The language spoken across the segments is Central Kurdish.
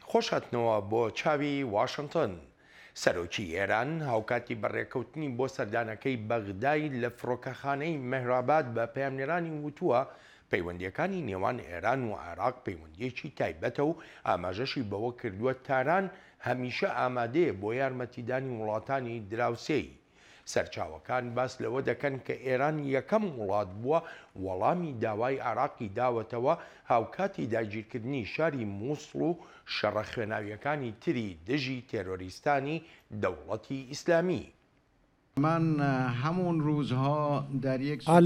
خۆشهاتنەوە بۆ چاوی واشنگتن. سەرۆکی ئێران هاوکاتی بەڕێکەوتنی بۆ سەردانەکەی بەغدای لە فڕۆکەخانەی مەهراباد بە پەیامنێرانی وتووە پەیوەندیەکانی نێوان ئێران و عێراق پەیوەندیەکی تایبەتە و ئاماژەشی بەوە کردووە تاران هەمیشە ئامادەیە بۆ یارمەتیدانی وڵاتانی دراوسێی. سەرچاوەکان باس لەوە دەکەن کە ئێران یەکەم وڵات بووە وەڵامی داوای عێراقی داوەتەوە هاوکاتی داگیرکردنی شاری مووسڵ و شەڕە خوێناویەکانی تری دژی تێرۆریستانی دەوڵەتی ئیسلامی.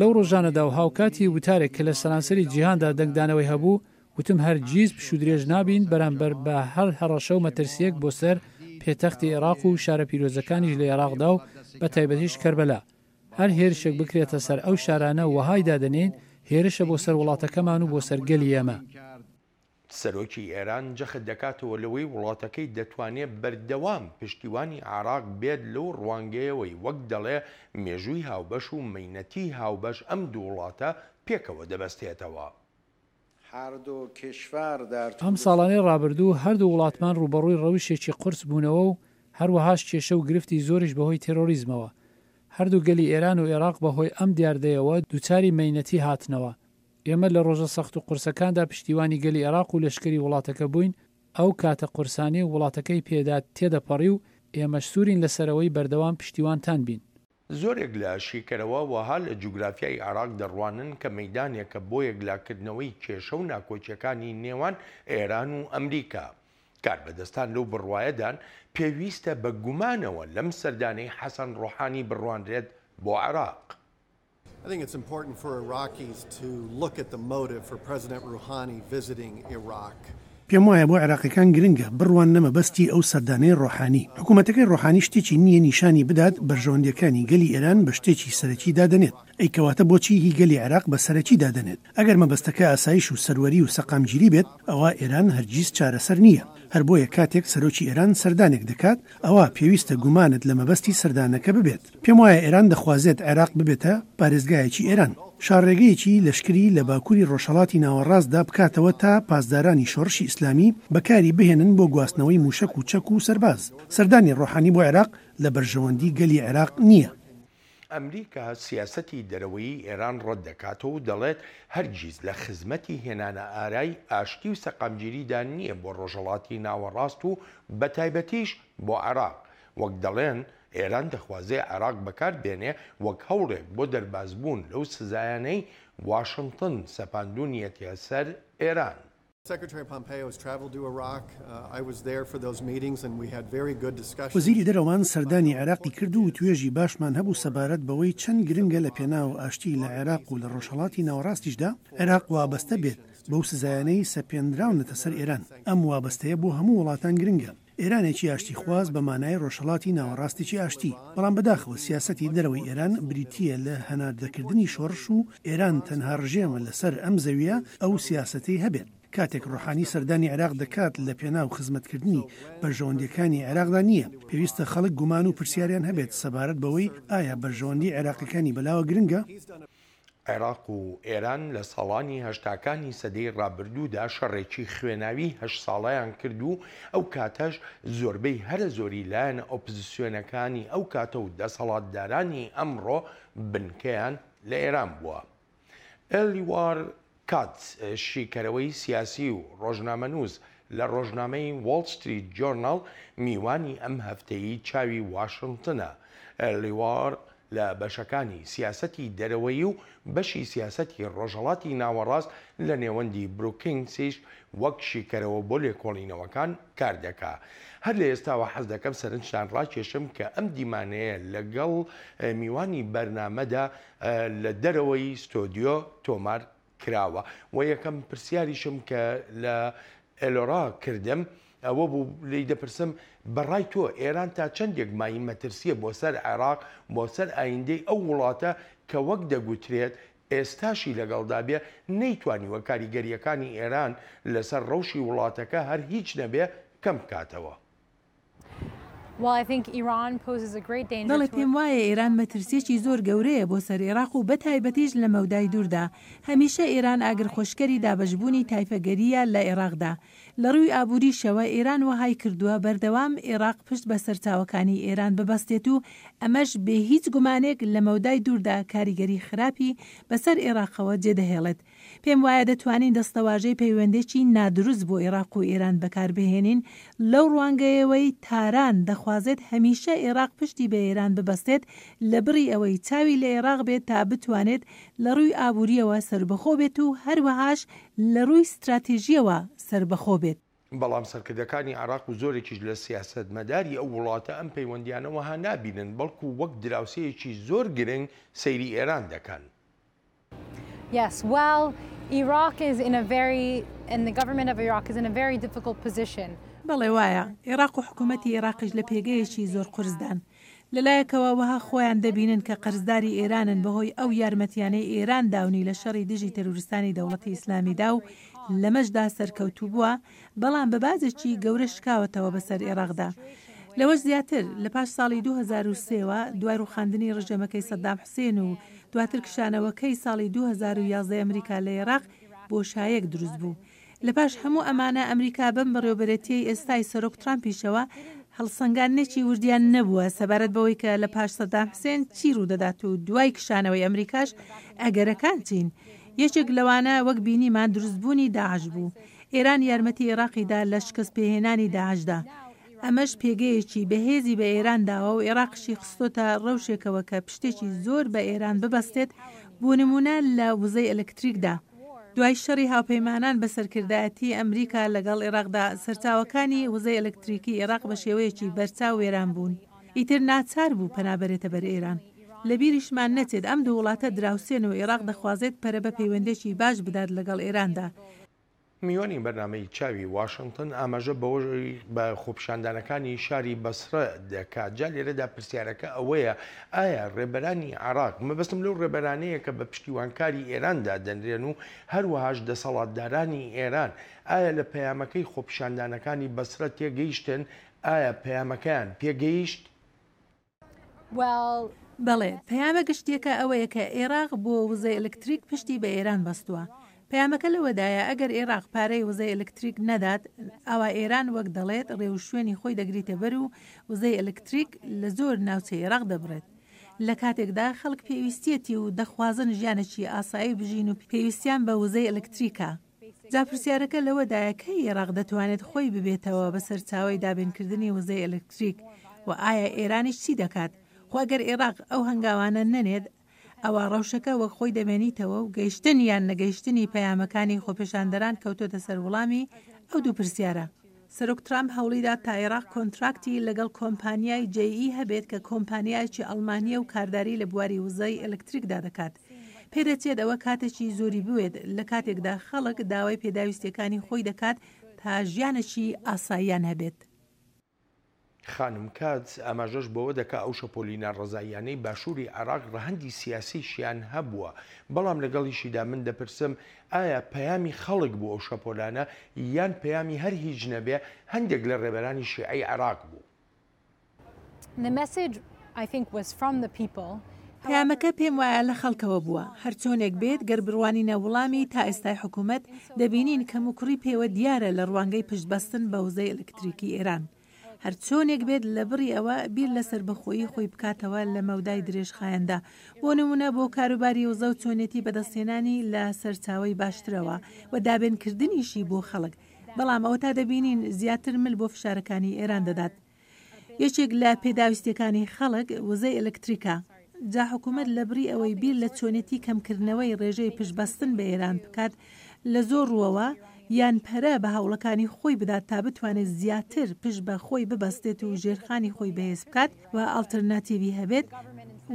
لەو ڕۆژانەدا و هاوکاتی وتارێک کە لە سەرانسەری جیهاندا دەنگدانەوەی هەبوو وتم هەرگیز پشودرێژ نابین بەرامبەر بە هەر هەڕەشە و مەترسیەک بۆ سەر پێتەختی عێراق و شارە پیرۆزەکانیش لە عێراقدا و بە تایبەتیش کەربەلا. هەر هێرشێک بکرێتە سەر ئەو شارانە وەهای دادەنێن هێرشە بۆ سەر وڵاتەکەمان و بۆ سەرگەلی ئێمە. سەرۆکی ئێران جەخت دەکاتەوە لەوەی وڵاتەکەی دەتوانێت بەردەوام پشتیوانی عێراق بێت لەو ڕوانگەیەوەی وەک دەڵێ مێژووی هاوبەش و مەینەتی هاوبەش ئەم دوو وڵاتە پێکەوە دەبەستێتەوە. ئەم ساڵانەی ڕابردوو هەردوو وڵاتمان ڕوبەڕووی ڕەوشێکی قورس بوونەوە و هەروەهاش کێشە و گرفتی زۆریش بەهۆی تێرۆریزمەوە. هەردوو گەلی ئێران و عێراق بەهۆی ئەم دیاردەیەوە دووچاری مەینەتی هاتنەوە. ئێمە لە ڕۆژە سەخت و قورسەکاندا پشتیوانی گەلی عێراق و لەشکری وڵاتەکە بووین. ئەو کاتە قورسانی وڵاتەکەی پێدا تێدەپەڕی و ئێمە سوورین لەسەرەوەی بەردەوام پشتیوانتان بین. زۆرێک لە شیکەرەوە وەها لە جوگرافیای عێراق دەڕوانن کە مەیدانێکە بۆ یەکلاکردنەوەی کێشە و ناکۆچیەکانی نێوان ئێران و ئەمریکا. کاربەدەستان لەو بڕوایەدان پێویستە بە گومانەوە لەم سەردانەی حەسەن ڕۆحانی بڕوانرێت بۆ عێراق. I think it's important for Iraqis to look at the motive for President Rouhani visiting Iraq. پێم وایە بۆ عێراقیەکان گرنگە بڕوان نەمەبەستی ئەو سەردانەی ڕۆحانی. حکوومەتەکەی ڕۆحانی شتێکی نییە نیشانی بدات بەرژەوەندیەکانی گەلی ئێران بە شتێکی سەرەکی دادەنێت. ئەی کەواتە بۆچی هی گەلی عێراق بە سەرەکی دادەنێت؟ ئەگەر مەبەستەکە ئاسایش و سەروەری و سەقامگیری بێت ئەوە ئێران هەرگیز چارەسەر نییە. هەر بۆیە کاتێک سەرۆکی ئێران سەردانێک دەکات ئەوە پێویستە گومانت لە مەبەستی سەردانەکە ببێت. پێم وایە ئێران دەخوازێت عێراق ببێتە پارێزگایەکی ئێران. شارڕێگەیەکی لەشکری لە باکووری ڕۆژهەڵاتی ناوەڕاستدا بکاتەوە تا پاسدارانی شۆڕشی ئیسلامی بەکاری بهێنن بۆ گواستنەوەی موشک و چەک و سەرباز. سەردانی ڕۆحانی بۆ عێراق لە بەرژەوەندی گەلی عێراق نییە. ئەمریکا سیاسەتی دەرەوەیی ئێران ڕەت دەکاتەوە و دەڵێت هەرگیز لە خزمەتی هێنانە ئارای ئاشتی و سەقامگیریدا نییە بۆ ڕۆژهەڵاتی ناوەڕاست و بەتایبەتیش بۆ عێراق. وەک دەڵێن ئێران دەخوازێ عێراق بەکاربێنێ وەک هەوڵێک بۆ دەربازبوون لەو سزایانەی واشنگتن سەپاندونیەتە سەر ئێران. Secretary Pompeo has traveled to Iraq. I was there for those meetings and we had very good discussions. وەزیری دەرەوەمان سەردانی عێراقی کرد و توێژی باشمان هەبوو سەبارەت بەوەی چەند گرنگە لە پێناو ئاشتی لە عێراق و لە ڕۆژهەڵاتی ناوەڕاستیشدا عێراق وابەستە بێت بەو سزایانەی سەپێنراونەتە سەر ئێران. ئەم وابەستەیە بۆ هەموو وڵاتان گرنگە. ئێرانێکی ئاشتی خواز بە مانای ڕۆژهەڵاتی ناوەڕاستێکی ئاشتی. بەڵام بەداخەوە سیاسەتی دەرەوەی ئێران بریتیە لە هەناردەکردنی شۆڕش و ئێران تەنها ڕژێمە لەسەر ئەم زەویە ئەو سیاسەتەی هەبێت. کاتێک ڕۆحانی سەردانی عێراق دەکات لە پێناو خزمەتکردنی بەرژەوەندیەکانی عێراقدا نییە. پێویستە خەڵک گومان و پرسیاریان هەبێت سەبارەت بەوەی ئایا بەرژەوەندی عێراقیەکانی بەلاوە گرنگە؟ عێراق و ئێران لە ساڵانی هەشتاکانی سەدەی ڕابردوودا شەڕێکی خوێناوی هەشت ساڵەیان کرد و ئەو کاتەش زۆربەی هەرە زۆری لایەنە ئۆپۆزیسیۆنەکانی ئەو کاتە و دەسەڵاتدارانی ئەمڕۆ بنکەیان لە ئێران بووە. ئێلیوار کات شیکەرەوەی سیاسی و ڕۆژنامەنووس لە ڕۆژنامەی وۆڵ ستریت جۆرناڵ میوانی ئەم هەفتەیی چاوی واشنگتنە. ئێلیوار لە بەشەکانی سیاسەتی دەرەوەی و بەشی سیاسەتی ڕۆژهەڵاتی ناوەڕاست لە نێوەندی بروکینگسیش وەک شیکەرەوە بۆ لێکۆڵینەوەکان کار دەکا. هەر لە ئێستاوە حەز دەکەم سەرنجتان ڕاکێشم کە ئەم دیمانەیە لەگەڵ میوانی بەرنامەدا لە دەرەوەی ستۆدیۆ تۆمار کراوە و یەکەم پرسیاریشم کە لە ئێلۆرا کردم ئەوە بوو لی دەپرسم بەڕای تۆ ئێران تا چەندێک مای مەترسیە بۆ سەر عێراق بۆ سەر ئایندەی ئەو وڵاتە کە وەک دەگوترێت ئێستاشی لەگەڵدا بێ نەیتوانیوە کاریگەریەکانی ئێران لەسەر ڕەوشی وڵاتەکە هەر هیچ نەبێ کەم بکاتەوە. دەڵێ پێم وایە ئێران مەترسیەکی زۆر گەورەیە بۆ سەر عێراق و بەتایبەتیش لە مەودای دووردا. هەمیشە ئێران ئاگرخۆشکەری دابەشبوونی تایفەگەریە لە عێراقدا. لە ڕووی ئابووریشەوە ئێران وەهای کردووە بەردەوام عێراق پشت بە سەرچاوەکانی ئێران ببەستێت و ئەمەش بێ هیچ گومانێک لە مەودای دووردا کاریگەری خراپی بەسەر عێراقەوە جێدەهێڵێت. پێم وایە دەتوانین دەستەواژەی پەیوەندێکی نادروست بۆ عێراق و ئێران بەکاربهێنین لەو ڕوانگەیەوەی تاران دەخوازێت هەمیشە عێراق پشتی بە ئێران ببەستێت لە بڕی ئەوەی چاوی لە عێراق بێت تا بتوانێت لە ڕووی ئابووریەوە سربەخۆ بێت و هەروەهاش لە ڕووی استراتیژیەوە سربەخۆ بێت. بەڵام سەرکردەکانی عێراق و زۆرێکیش لە سیاست مەداری ئەو وڵاتە ئەم پەیوەندیانەوەها نابینن بەڵکو وەک دراوسەیەکی زۆر گرنگ سەیری ئێران دەکەن. Yes, well, Iraq is in a very, and the government of Iraq is in a very difficult position. بەڵێ وایە عێراق و حکوومەتی عێراقیش لە پێگەیەکی زۆر قرسدان. لەلایەکەوە وەها خۆیان دەبینن کە قەرزداری ئێرانن بەهۆی ئەو یارمەتیانەی ئێران داونی لە شەڕی دژی تەروریستانی دەوڵەتی ئیسلامیدا و لەمەشدا سەرکەوتوو بووە، بەڵام بە بازێکی گەورە شکاوەتەوە بەسەر عێراقدا. لەوەش زیاتر لە پاش ساڵی 2003ەوە دوای ڕوخاندنی ڕژەمەکەی سەدام حوسێن و دواتر کشانەوەکەی ساڵی 2011 ئەمریکا لە عێراق بۆشایەک دروست بوو. لە پاش هەموو ئەمانە ئەمریکا بەم بەڕێوەبەرەتیەی ئێستای سەرۆک ترامپیشەوە هەڵسەنگاندنێکی وردیان نەبووە سەبارەت بەوەی کە لە پاش سەدام حوسێن چی ڕوودەدات و دوای کشانەوەی ئەمریکاش ئەگەرەکان چین. یەکێک لەوانە وەک بینیمان دروستبوونی داعش بوو. ئێران یارمەتی عێراقیدا لە شکست پێهێنانی داعشدا. ئەمەش پێگەیەکی بەهێزی بە ئێران داوە و عێراقشی خستۆتە ڕەوشێکەوە کە پشتێکی زۆر بە ئێران ببەستێت بۆ نمونە لە وزەی ئەلکتریکدا. دوای شەڕی هاوپەیمانان بە سەرکردایەتی ئەمریکا لەگەڵ عێراقدا سەرچاوەکانی وزەی ئەلکتریکی عێراق بە شێوەیەکی بەرچاو وێران بوون. ئیتر ناچار بوو پەنابەرێتە بەر ئێران. لە بیریشمان نەچێت ئەم دوو وڵاتە دراوسێن و عێراق دەخوازێت پەرە بە پەیوەندێکی باش بدات لەگەڵ ئێراندا. میوانی بەرنامەی چاوی واشنگتن ئاماژە بەوەی بە خۆپیشاندانەکانی شاری بەسرە دەکات. جا لێرەدا پرسیارەکە ئەوەیە ئایا ڕێبەرانی عێراق مەبەستم لەو ڕێبەرانەیە کە بە پشتیوانکاری ئێراندا دەنرێن و هەروەهاش دەسەڵاتدارانی ئێران ئایا لە پەیامەکەی خۆپیشاندانەکانی بەسرە تێگەیشتن؟ ئایا پەیامەکەیان پێگەیشت؟ بەڵێ پەیامە گشتیەکە ئەوەیە کە عێراق بۆ وزەی ئەلکتریک پشتی بە ئێران بەستووە. پەیامەکە لەوەدایە ئەگەر عێراق پارەی وزەی ئەلکتریک نەدات ئەوە ئێران وەک دەڵێت ڕێوشوێنی خۆی دەگریتە بەر و وزەی ئەلکتریک لە زۆر ناوچەی عێراق دەبڕێت. لە کاتێکدا خەڵک پێویستیەتی و دەخوازن ژیانێکی ئاسایی بژین و پێویستیان بە وزەی ئەلکتریکە. جا پرسیارەکە لەوەدایە کە عێراق دەتوانێت خۆی ببێتەوە بەسەر چاوەی دابینکردنی وزەی ئەلکتریک و ئایا ئێرانیش چی دەکات؟ خواگەر عێراق ئەو هەنگاوانە نەنێت ئەوە ڕەوشەکە وەک خۆی دەمێنیتەوە و گەیشتن یان نەگەیشتنی پەیامەکانی خۆپیشاندەران کەوتۆتە سەر وڵامی ئەو دوو پرسیارە. سەرۆک ترامپ هەوڵیدا تا عێراق کۆنتراکتی لەگەڵ کۆمپانیای جێئی هەبێت کە کۆمپانیایکی ئەڵمانیە و کارداری لە بواری وزەی ئەلکتریکدا دەکات. پێدەچێت ئەوە کاتێکی زۆری بوێت لە کاتێکدا خەڵک داوای پێداویستیەکانی خۆی دەکات تا ژیانێکی ئاساییان هەبێت. خانم کات ئاماژەش بەوە دەکا ئەو شەپۆلینە ڕزاییانەی باشووری عێراق ڕەهەندی سیاسیشیان هەبووە، بەڵام لەگەڵیشیدا من دەپرسم ئایا پەیامی خەڵک بوو ئەو شەپۆلانە یان پەیامی هەر هیچ نەبێ هەندێک لە ڕێبەرانی شیعەی عێراق بوو؟ پەیامەکە پێم وایە لە خەڵکەوە بووە. هەر چۆنێک بێت گەر بڕوانینە وەڵامی تا ئێستای حکوومەت دەبینین کەم و کوڕی پێوە دیارە لە ڕوانگەی پشتبەستن بە وزەی ئەلکتریکی ئێران. هەر چۆنێک بێت لە بڕی ئەوە بیر لەسەر بەخۆیی خۆی بکاتەوە لە مەودای درێژخایەندا بۆ نمونە بۆ کاروباری وزە و چۆنێتی بەدەستێنانی لە سەرچاوی باشترەوە و دابێنکردنیشی بۆ خەڵک. بەڵام ئەوە تا دەبینین زیاتر مل بۆ فشارەکانی ئێران دەدات. یەکێک لە پێداویستیەکانی خەڵک وزەی ئەلکتریکە. جا حکوومەت لە بڕی ئەوەی بیر لە چۆنێتی کەمکردنەوەی ڕێژەی پشتبەستن بە ئێران بکات لە زۆر ڕووەوە یان پەرە بە هەوڵەکانی خۆی بدات تا بتوانێت زیاتر پشت بە خۆی ببەستێت و ژێرخانی خۆی بەهێز بکات و ئالتەرناتیڤی هەبێت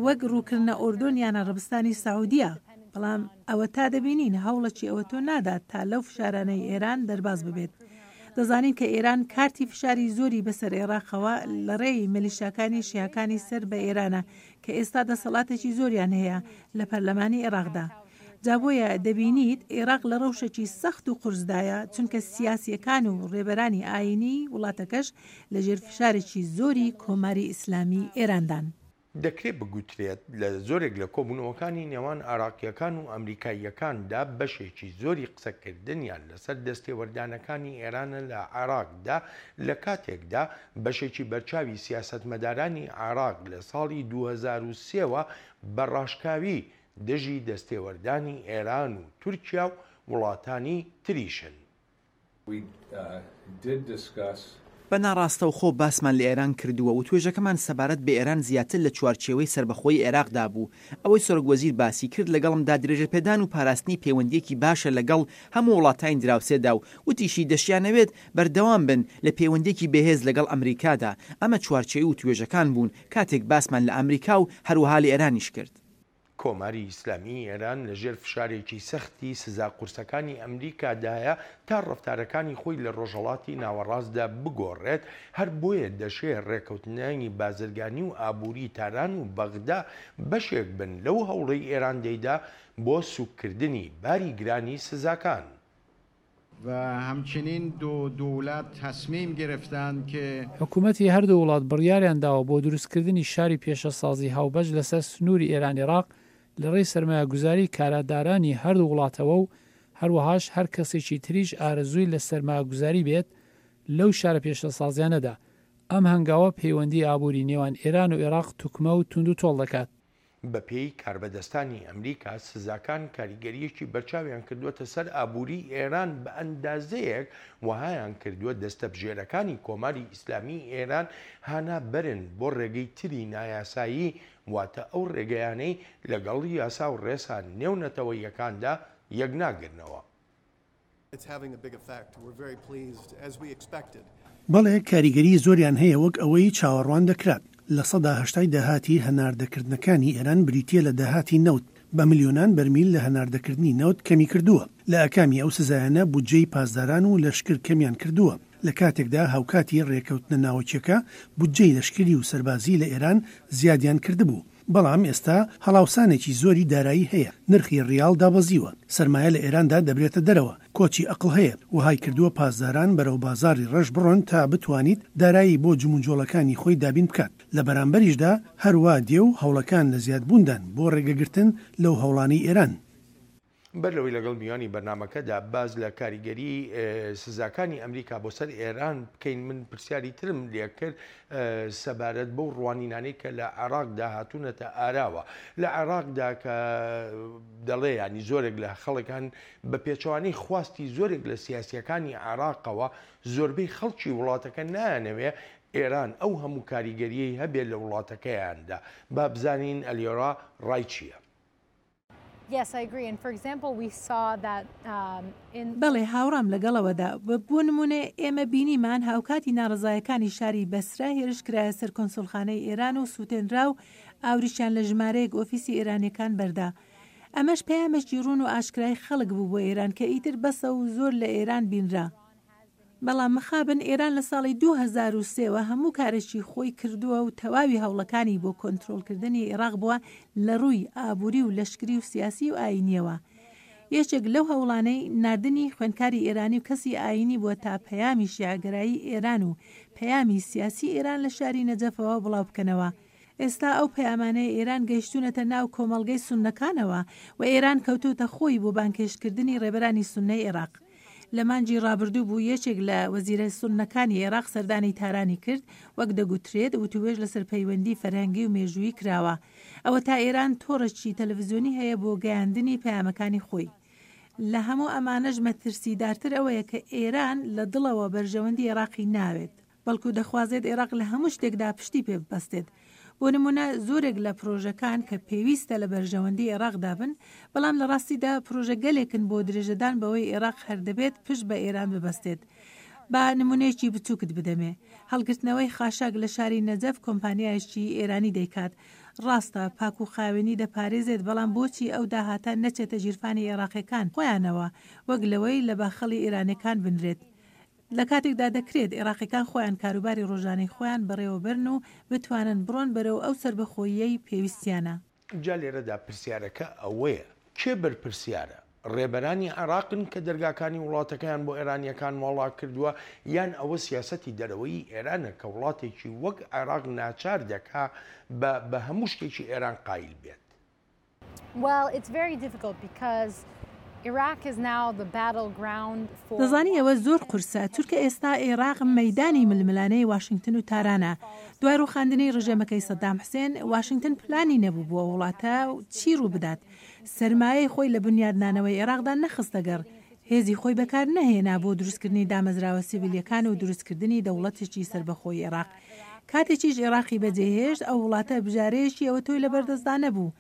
وەک ڕووکردنە ئۆردۆن یان عەرەبستانی سەعودیە. بەڵام ئەوە تا دەبینین هەوڵەکی ئەوە تۆ نادات تا لەو فشارانەی ئێران دەرباز ببێت. دەزانین کە ئێران کارتی فشاری زۆری بەسەر عێراقەوە لە ڕێی ملیشاکانی شیعەکانی سەر بە ئێرانە کە ئێستا دەسەڵاتێکی زۆریان هەیە لە پەرلەمانی عێراقدا. جابۆیە دەبینیت عێراق لە ڕەوشێکی سەخت و قورسدایە چونکە سیاسیەکان و ڕێبەرانی ئاینی وڵاتەکەش لە ژێرفشارێکی زۆری کۆماری ئیسلامی ئێراندان. دەکرێت بگوترێت لە زۆرێک لە کۆبوونەوەکانی نێوان عراقیەکان و ئەمریکاییەکاندا بەشێکی زۆری قسەکردنیان لەسەر دەستێوەردانەکانی ئێرانە لە عراقدا لە کاتێکدا بەشێکی بەرچاوی سیاسەتمەدارانی عراق لە ساڵی 2003ەوە بەڕاشکاوی دژی دەستێوەردانی ئێران و تورکیا و وڵاتانی تریشن. بە ناڕاستە و خۆ باسمان لە ئێران کردووە و توێژەکەمان سەبارەت بە ئێران زیاتر لە چوارچێوەی سربەخۆی عێراقدا بوو. ئەوەی سۆرگوەزیر باسی کرد لەگەڵمدا درێژەپێدان و پاراستنی پەیوەندیەکی باشە لەگەڵ هەموو وڵاتانی دراوسێدا و وتیشی دەشیانەوێت بەردەوام بن لە پەیوەندێکی بەهێز لەگەڵ ئەمریکادا. ئەمە چوارچێوی و توێژەکان بوون کاتێک باسمان لە ئەمریکا و هەروەها لە ئێرانیش کرد. کۆماری ئیسلامی ئێران لەژێر فشارێکی سەختی سزا قورسەکانی ئەمریکادایە تا ڕەفتارەکانی خۆی لە ڕۆژهەڵاتی ناوەڕاستدا بگۆڕێت، هەر بۆیە دەشێت ڕێکەوتنانی بازرگانی و ئابووری تاران و بەغدا بەشێک بن لەو هەوڵەی ئێران دەیدا بۆ سوککردنی باری گرانی سزاکان. و همچنین دولت تصمیم گرفتند که حکوومەتی هەردوو وڵات بڕیاریان داوە بۆ دروستکردنی شاری پێشەسازی هاوبەش لەسەر سنووری ئێران عێراق لە ڕێی سەرمایەگوزاری کارەدارانی هەردوو وڵاتەوە و هەروەهاش هەر کەسێکی تریش ئارەزووی لە سەرمایەگوزاری بێت لەو شارە پێشەسازیانەدا. ئەم هەنگاوە پەیوەندی ئابووری نێوان ئێران و عێراق توکمە و تونند و تۆڵ دەکات. بەپێی کاربەدەستانی ئەمریکا سزاکان کاریگەریەکی بەرچاویان کردووەتە سەر ئابووری ئێران بە ئەندازەیەک وهایان کردووە دەستەبژێرەکانی کۆماری ئیسلامی ئێران هانا بەرن بۆ ڕێگەی تری نایاسایی، واتە ئەو ڕێگەیانەی لەگەڵ یاسا و ڕێسان نێونەتەوەیەکاندا یەکناگرنەوە. بەڵێ کاریگەری زۆریان هەیە وەک ئەوەی چاوەڕوان دەکرات. لە سەدا هەشتای داهاتی هەناردەکردنەکانی ئێران بریتیە لە داهاتی نەوت بە ملیۆنان بەرمیل لە هەناردەکردنی نەوت کەمی کردووە. لە ئەکامی ئەو سزایانە بودجەی پاسداران و لەشکر کەمیان کردووە. لە کاتێکدا هاوکاتی ڕێکەوتنە ناوچەکە بودجەی لەشکری و سەربازی لە ئێران زیادیان کردبوو. بەڵام ئێستا هەڵاوسانێکی زۆری دارایی هەیە، نرخی ڕیال دابەزیوە، سەرمایە لە ئێراندا دەبرێتە دەرەوە، کۆچی ئەقڵ هەیە، وهای کردووە پاسداران بەرەو بازاری ڕەش بڕۆن تا بتوانیت دارایی بۆ جموجۆڵەکانی خۆی دابین بکات. لە بەرامبەریشدا هەروە دێ و هەوڵەکان لە زیادبووندان بۆ ڕێگەگرتن لەو هەوڵانەی ئێران. بەرلەوەی لەگەڵ میوانی بەرنامەکەدا باز لە کاریگەری سزاکانی ئەمریکا بۆ سەر ئێران بکەین. من پرسیاری ترم لێ کرد سەبارەت بەو ڕوانینانەی کە لە عێراقدا هاتوونەتە ئاراوە. لە عێراقدا کە دەڵێ ینی زۆرێک لە خەڵکان بە پێچەوانەی خواستی زۆرێک لە سیاسیەکانی عێراقەوە زۆربەی خەڵکی وڵاتەکە نایانەوێ ئێران ئەو هەموو کاریگەریەی هەبێت لە وڵاتەکەیاندا. با بزانین ئەلیۆرا ڕای چییە؟ Yes, I agree. And for example, we saw that بەڵێ هاوڕام لەگەڵەوەدا بۆ نمونێ ئێمە بینیمان هاوکاتی ناڕزایەکانی شاری بەسرا هێرشکرایە سەر کۆنسڵخانەی ئێران و سووتێنرا و ئاوریشیان لە ژمارەیەک ئۆفیسی ئێرانیەکان بەردا. ئەمەش پەیامێکی ڕوون و ئاشکرای خەڵک بوو بۆ ئێران کە ئیتر بەسە و زۆر لە ئێران بینرا. بەڵام مخابن ئێران لە ساڵی 2003ەوە هەموو کارێکی خۆی کردووە و تەواوی هەوڵەکانی بۆ کۆنتترۆلکردنی عێراق بووە لە ڕووی ئابووری و لەشکری و سیاسی و ئاینیەوە. یەکێک لەو هەوڵانەی نردنی خوێندکاری ئێرانی و کەسی ئاینی بووە تا پەیامی شیعگرایی ئێران و پەیامی سیاسی ئێران لە شاری نەجەفەوە بڵاو بکەنەوە. ئێستا ئەو پەیامانەی ئێران گەیشتونەتە ناو کۆمەڵگەی سوننەکانەوە و ئێران کەوتوتە خۆی بۆ بانکێشکردنی ڕێبەرانی سوننەی عێراق. لە مانجی ڕابردوو بوو یەکێک لە وەزیرە سوننەکانی عێراق سەردانی تارانی کرد وەک دەگوترێت وتوێژ لەسەر پەیوەندی فەرهەنگی و مێژووی کراوە. ئەوە تا ئێران تۆڕێکی تەلەڤیزیۆنی هەیە بۆ گەیاندنی پەیامەکانی خۆی. لە هەموو ئەمانەش مەترسیدارتر ئەوەیە کە ئێران لە دڵەوە بەرژەوەندی عێراقی ناوێت، بەڵکو دەخوازێت عێراق لە هەموو شتێکدا پشتی پێ ببەستێت. بۆ نمونە زۆرێک لە پرۆژەکان کە پێویستە لە بەرژەوەندی عێراقدا بن، بەڵام لە ڕاستیدا پرۆژە گەلێکن بۆ درێژەدان بەوەی عێراق هەردەبێت پشت بە ئێران ببەستێت. با نمونەیەکی بچووکت بدەمێ، هەڵگرتنەوەی خاشاک لە شاری نەجەف کۆمپانیایشی ئێرانی دەیکات. ڕاستە پاک و خاوێنی دەپارێزێت، بەڵام بۆچی ئەو داهاتە نەچێتە ژیرفانی عێراقیەکان خۆیانەوە وەک لەوەی لە باخەڵی ئێرانەکان بنرێت. لە کاتێکدا دەکرێت عێراقیەکان خۆیان کاروباری ڕۆژانەی خۆیان بەڕێوەبرن و بتوانن بڕۆن بەرەو ئەو سربەخۆییەی پێویستیانە. جا لێرەدا پرسیارەکە ئەوەیە کێ بەرپرسیارە؟ ڕێبەرانی عێراقن کە دەرگاکانی وڵاتەکەیان بۆ ئێرانیەکان وڵات کردووە یان ئەوە سیاسەتی دەرەوەی ئێرانە کە وڵاتێکی وەک عێراق ناچار دەکا بە هەموو شتێکی ئێران قایل بێت؟ Well, it's very difficult because Iraq is now the battleground for. دەزانی ئەوە زۆر قورسە چونکە ئێستا عێراق مەیدانی ململانەی واشنگتن و تارانە. دوای ڕووخاندنی ڕژێمەکەی سەدام حوسێن واشنگتن پلانی نەبوو بۆ وڵاتە چی ڕوو بدات. سەرمایەی خۆی لە بنیادنانەوەی عێراقدا نەخستەگەڕ. هێزی خۆی بەکار نەهێنا بۆ دروستکردنی دامەزراوە سیڤیلەکان و دروستکردنی دەوڵەتێکی سربەخۆی عێراق. کاتێکیش عێراقی بەجێهێشت ئەو وڵاتە بژارەیەکی ئەوە تۆی لە بەردەستدا نەبوو.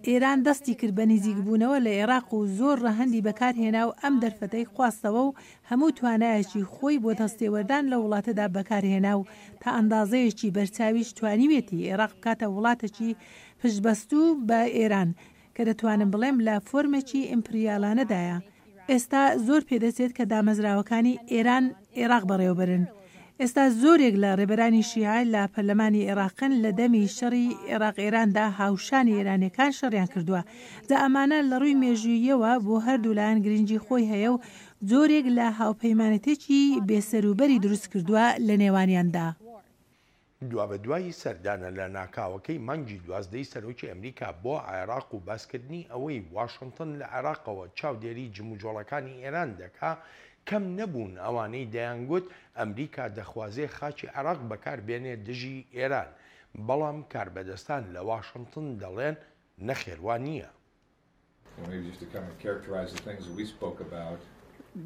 ئێران دەستی کرد بە نزیکبوونەوە لە عێراق و زۆر ڕەهەندی بەکارهێنا و ئەم دەرفەتەی خواستەوە و هەموو توانایەکی خۆی بۆ دەستێوەردان لە وڵاتەدا بەکارهێنا و تا ئەندازەیەکی بەرچاویش توانیوێتی عێراق بکاتە وڵاتێکی پشتبەستوو بە ئێران کە دەتوانم بڵێم لە فۆرمێکی ئیمپریالانەدایە. ئێستا زۆر پێدەچێت کە دامەزراوەکانی ئێران عێراق بەڕێوەبرن. ئێستا زۆرێک لە ڕێبەرانی شیعە لە پەرلەمانی عێراقن لە دەمی شەڕی عێراق ئێراندا هاوشانی ئێرانیەکان شەڕیان کردووە. جا ئەمانە لە ڕووی مێژوویەوە بۆ هەردوو لایەن گرنگی خۆی هەیە و زۆرێک لە هاوپەیمانەتێکی بێسەروبەری دروست کردووە لە نێوانیاندا. دوابە دوایی سەردانە لە ناکاوەکەی مانگی 12 سەرۆکی ئەمریکا بۆ عێراق و باسکردنی ئەوەی واشنگتن لە عێراقەوە چاودێری جموجۆڵەکانی ئێران دەکا کەم نەبوون ئەوانەی دەیانگوت ئەمریکا دەخوازێ خاچی عێراق بەکاربێنێ دژی ئێران، بەڵام کاربەدەستان لە واشنگتن دەڵێن نەخێوان نییە.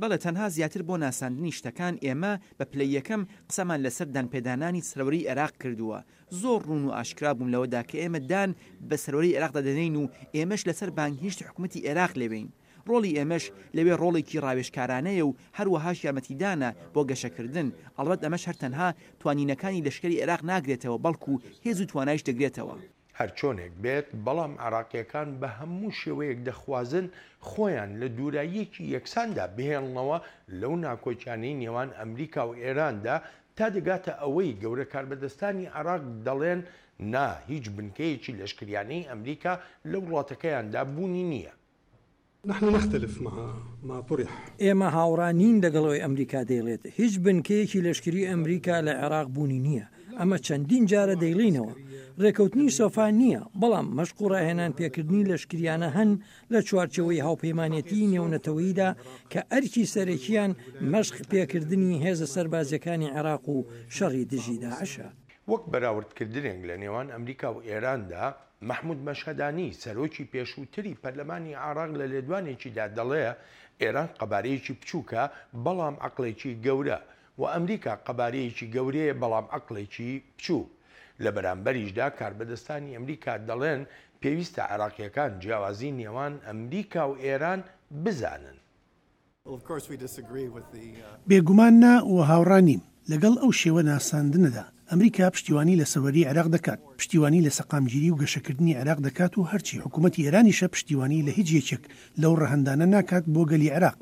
بەڵێ تەنها زیاتر بۆ ناساندنی شتەکان ئێمە بە پلەی یەکەم قسەمان لەسەر دانپێدانانی سەرۆری عێراق کردووە. زۆر ڕوون و ئاشکرا بووم لەوەدا کە ئێمە دان بە سەرۆری عێراقدا دەدەین و ئێمەش لەسەر بانگهێشتی حکوومەتی عێراق لێوین. ڕۆڵی ئێمەش لەوێ ڕۆڵێکی ڕاوێژکارانەیە و هەروەهاش یارمەتیدانە بۆ گەشەکردن. ئەڵبەت ئەمەش هەر تەنها توانینەکانی لەشکری عێراق ناگرێتەوە بەڵکو هێز و توانایش دەگرێتەوە. هەر چۆنێک بێت بەڵام عێراقیەکان بە هەموو شێوەیەک دەخوازن خۆیان لە دووراییەکی یەکساندا بهێڵنەوە لەو ناکۆچیانەی نێوان ئەمریکا و ئێراندا تا دەگاتە ئەوەی گەورە کاربەدەستانی عێراق دەڵێن نا هیچ بنکەیەکی لەشکریانەی ئەمریکا لە وڵاتەکەیاندا بوونی نییە. نحن نختلف مع طرح. ئێمە هاوڕانین لەگەڵەوەی ئەمریکا دەیڵێت هیچ بنکەیەکی لەشکری ئەمریکا لە عێراق بوونی نییە. ئەمە چەندین جارە دەیڵینەوە. ڕێکەوتنی سۆفان نییە، بەڵام مەشق و ڕاهێنان پێکردنی لەشکریانە هەن لە چوارچەوەی هاوپەیمانەتی نێونەتەوەییدا کە ئەرکی سەرەکیان مەشق پێکردنی هێزە سەربازەکانی عێراق و شەڕی دژی داعشە. وەک بەراوردکردنێک لە نێوان ئەمریکا و ئێراندا محمود مەشهەدانی سەرۆکی پێشووتری پەرلەمانی عێراق لە لێدوانێکیدا دەڵێ ئێران قەبارەیەکی بچووکە بەڵام عەقڵێکی گەورە و ئەمریکا قەبارەیەکی گەورەیە بەڵام عەقڵێکی بچوو. لە بەرامبەریشدا کاربەدەستانی ئەمریکا دەڵێن پێویستە عێراقیەکان جیاوازی نێوان ئەمریکا و ئێران بزانن. بێگومان نا و هاوڕانیم لەگەڵ ئەو شێوە ناساندنەدا ئەمریکا پشتیوانی لە سەوەری عێراق دەکات، پشتیوانی لە سەقامگیری و گەشەکردنی عێراق دەکات و هەرچی حکوومەتی ئێرانیشە پشتیوانی لە هیچ یەکێک لەو ڕەهەندانە ناکات بۆ گەلی عێراق.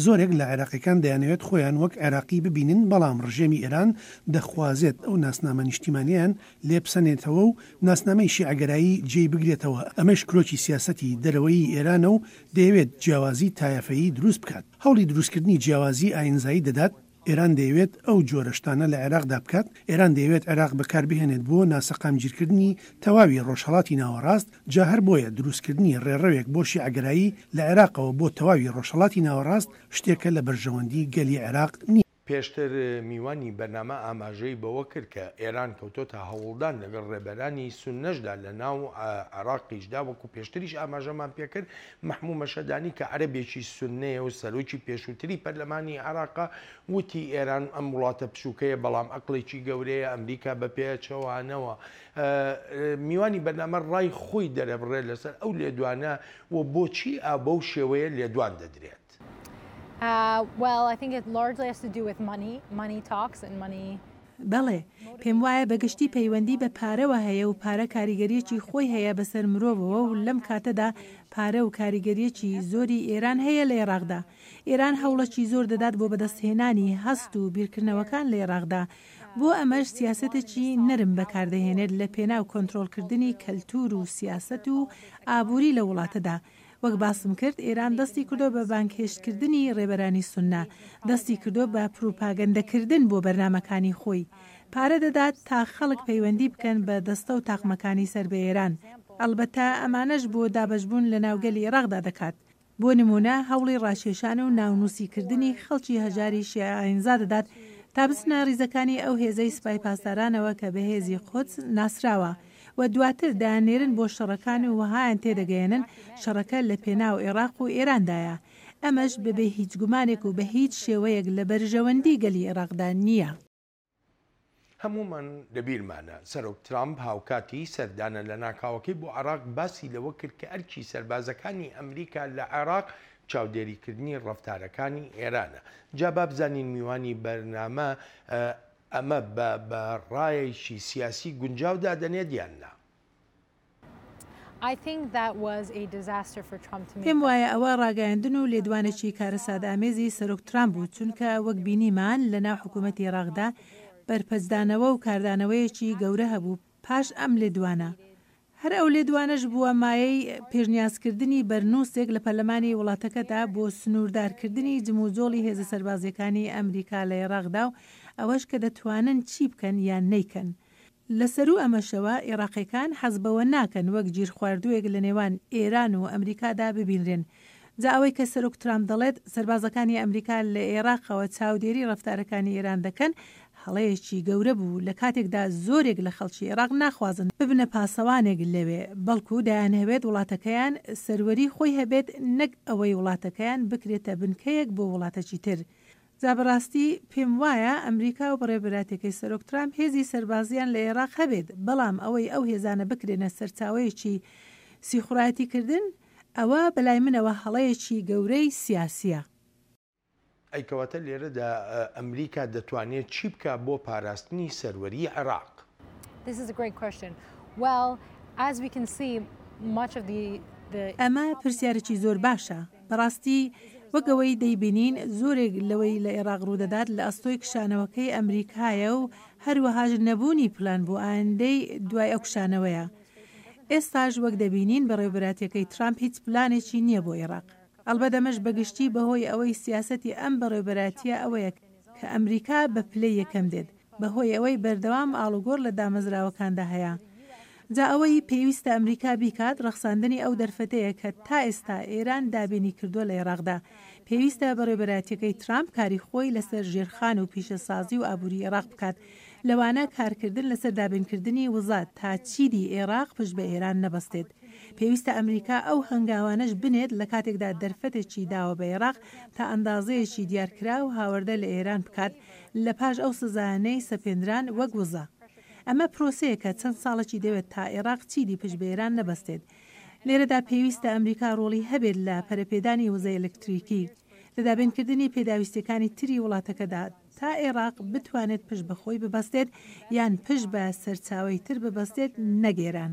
زۆرێک لە عێراقیەکان دەیانەوێت خۆیان وەک عێراقی ببینن، بەڵام ڕژێمی ئێران دەخوازێت ئەو ناسنامە نیشتیمانیان لێ بسەنێتەوە و ناسنامەی شیعەگەرایی جێی بگرێتەوە. ئەمەش کرۆکی سیاسەتی دەرەوەی ئێرانە و دەیەوێت جیاوازی تایەفەیی دروست بکات. هەوڵی دروستکردنی جیاوازی ئاینزایی دەدات. ئێران دەیەوێت ئەو جۆرەشتانە لە عێراقدا بکات. ئێران دەیەوێت عێراق بەکاربهێنێت بۆ ناسەقامگیرکردنی تەواوی ڕۆژهەڵاتی ناوەڕاست، جا هەر بۆیە دروستکردنی ڕێڕەوێک بۆ شیعەگەرایی لە عێراقەوە بۆ تەواوی ڕۆژهەڵاتی ناوەڕاست شتێکە لە بەرژەوەندی گەلی عێراق نییە. پێشتر میوانی بەرنامە ئاماژەی بەوە کرد کە ئێران کەوتۆتە هەوڵدان لەگەڵ ڕێبەرانی سونەشدا لە ناو عێراقیشدا وەکو پێشتریش ئاماژەمان پێکرد محموود مەشهەدانی کە عەرەبێکی سوننەیە و سەرۆکی پێشووتری پەرلەمانی عێراقا وتی ئێران ئەم وڵاتە بچووکەیە بەڵام عەقڵێکی گەورەیە ئەمریکا بە پێچەوانەوە. میوانی بەرنامە ڕای خۆی دەرەبڕێت لەسەر ئەو لێدوانە و بۆچی بەو شێوەیە لێدوان دەدرێت. Well, I think it largely has to do with money. Money talks and money. بەڵێ پێم وایە بەگشتی پەیوەندی بە پارەوە هەیە و پارە کاریگەریەکی خۆی هەیە بەسەر مرۆڤەوە و لەم کاتەدا پارە و کاریگەریەکی زۆری ئێران هەیە لە عێراقدا. ئێران هەوڵەکی زۆر دەدات بۆ بەدەستهێنانی هەست و بیرکردنەوەکان لە عێراقدا. بۆ ئەمەش سیاسەتێکی نەرم بەکاردەهێنێت لە پێناو کۆنتڕۆلکردنی کەلتور و سیاست و ئابووری لە وڵاتەدا. وەک باسم کرد ئێران دەستی کردو بە بانکهێشتکردنی ڕێبەرانی سوننا، دەستی کردو بە پروپاگەندەکردن بۆ بەرنامەکانی خۆی، پارە دەدات تا خەڵک پەیوەندی بکەن بە دەستە و تاقمەکانی سەر بە ئێران. ئەلبەتە ئەمانەش بۆ دابەشبوون لە ناوگەلی عێراقدا دەکات. بۆ نمونە هەوڵی ڕاشێشان و ناونووسیکردنی خەڵکی هەژاری شیعەئینزا دەدات تا بچنە ڕیزەکانی ئەو هێزەی سوپای پاسدارانەوە کە بە هێزی قودس ناسراوە و دواتر دانێرن بۆ شەڕەکان و وەهایان تێدەگەێنن شەڕەکە لە پێناو عێراق و ئێراندایە. ئەمەش بەبێ هیچ گومانێک و بە هیچ شێوەیەک لە بەرژەوەندی گەلی عێراقدا نییە. هەمومان لەبیرمانە سەرۆک ترامپ هاوکاتی سەردانە لە ناکاوەکەی بۆ عێراق باسی لەوە کرد کە ئەرکی سەربازەکانی ئەمریکا لە عێراق چاودێریکردنی ڕەفتارەکانی ئێرانە. جا با بزانین میوانی بەرنامە ئەمە بە ڕایەکی سیاسی گونجاودا دەنێت یاننا. پێم وایە ئەوە ڕاگەاندن و لێدوانێکی کارە سادامێزی سەرۆک ترامپ بوو، چونکە وەک بینیمان لە ناو حکوومەتی عێراقدا بەرپەرزدانەوە و کاردانەوەیەکی گەورە هەبوو پاش ئەم لێدوانە. هەر ئەو لێدوانەش بووە مایەی پێشنیازکردنی بەرنووسێک لە پەرلەمانی وڵاتەکەدا بۆ سنووردارکردنی جموجۆڵی هێزە سەربازیەکانی ئەمریکا لە عێراقدا و ئەوەش کە دەتوانن چی بکەن یان نەیکەن. لەسەر و ئەمەشەوە عێراقیەکان حەز بەوە ناکەن وەک گیر خواردووێک لە نێوان ئێران و ئەمریکادا ببینرێن. جا ئەوەی کە سەرۆک ترامپ دەڵێت سەربازەکانی ئەمریکا لە عێراقەوە چاودێری ڕەفتارەکانی ئێران دەکەن هەڵەیەکی گەورە بوو لە کاتێکدا زۆرێک لە خەڵکی عێراق ناخوازن ببنە پاسەوانێک لەوێ، بەڵکو دایان هەوێت وڵاتەکەیان سەروەری خۆی هەبێت نەک ئەوەی وڵاتەکەیان بکرێتە بنکەیەک بۆ وڵاتەکی تر. جا بەڕاستی پێم وایە ئەمریکا و بەڕێبەراتەکەی سەرۆک ترامپ هێزی سەربازیان لە عێراق هەبێت، بەڵام ئەوەی ئەو هێزانە بکرێنە سەرچاوەیەکی سیخورایەتیکردن ئەوە بەلای منەوە هەڵەیەکی گەورەی سیاسیە. ئەیکەواتە لێرەدا ئەمریکا دەتوانێت چی بکە بۆ پاراستنی سەروەری عێراق؟ ئەمە پرسیارێکی زۆر باشە. بەڕاستی وەگەوەی دەیبینین زۆرێک لەوەی لە عێراق ڕوودەدات لە ئەستۆی کشانەوەکەی ئەمریکایە و هەروەهاش نەبوونی پلان بۆ ئایندەی دوای ئەو کشانەوەیە. ئێستاش وەک دەبینین بەڕێوەبەراتیەکەی ترامپ هیچ پلانێکی نییە بۆ عێراق. ئەلبەدەمەش بەگشتی بەهۆی ئەوەی سیاسەتی ئەم بەڕێوەبەراتیە ئەوەیە کە ئەمریکا بە پلەی یەکەم دێت، بەهۆی ئەوەی بەردەوام ئاڵوگۆڕ لە دامەزراوەکاندا هەیە. جا ئەوەی پێویستە ئەمریکا بیکات ڕەخساندنی ئەو دەرفەتەیە کە تا ئێستا ئێران دابینی کردووە لە عێراقدا. پێویستە بەڕێوەبەراتیەکەی ترامپ کاری خۆی لەسەر ژێرخان و پیشەسازی و ئابووری عێراق بکات، لەوانە کارکردن لەسەر دابینکردنی وزات تا چیدی عێراق پشت بە ئێران نەبەستێت. پێویستە ئەمریکا ئەو هەنگاوانەش بنێت لە کاتێکدا دەرفەتێکی داوە بە عێراق تا ئەندازەیەکی دیارکرا و هاوردە لە ئێران بکات لە پاش ئەو سزانەی سەپێنران وەک وزە. ئەمە پرۆسەیەکە چەند ساڵێکی دەوێت تا عێراق چیدی پشت بە ئێران نەبەستێت. لێرەدا پێویستە ئەمریکا ڕۆڵی هەبێت لە پەرەپێدانی وزەی ئەلکتریکی، لە دابینکردنی پێداویستەکانی تری وڵاتەکەدا تا عێراق بتوانێت پشت بەخۆی ببەستێت یان پشت بە سەرچاوەی تر ببەستێت نەگێران.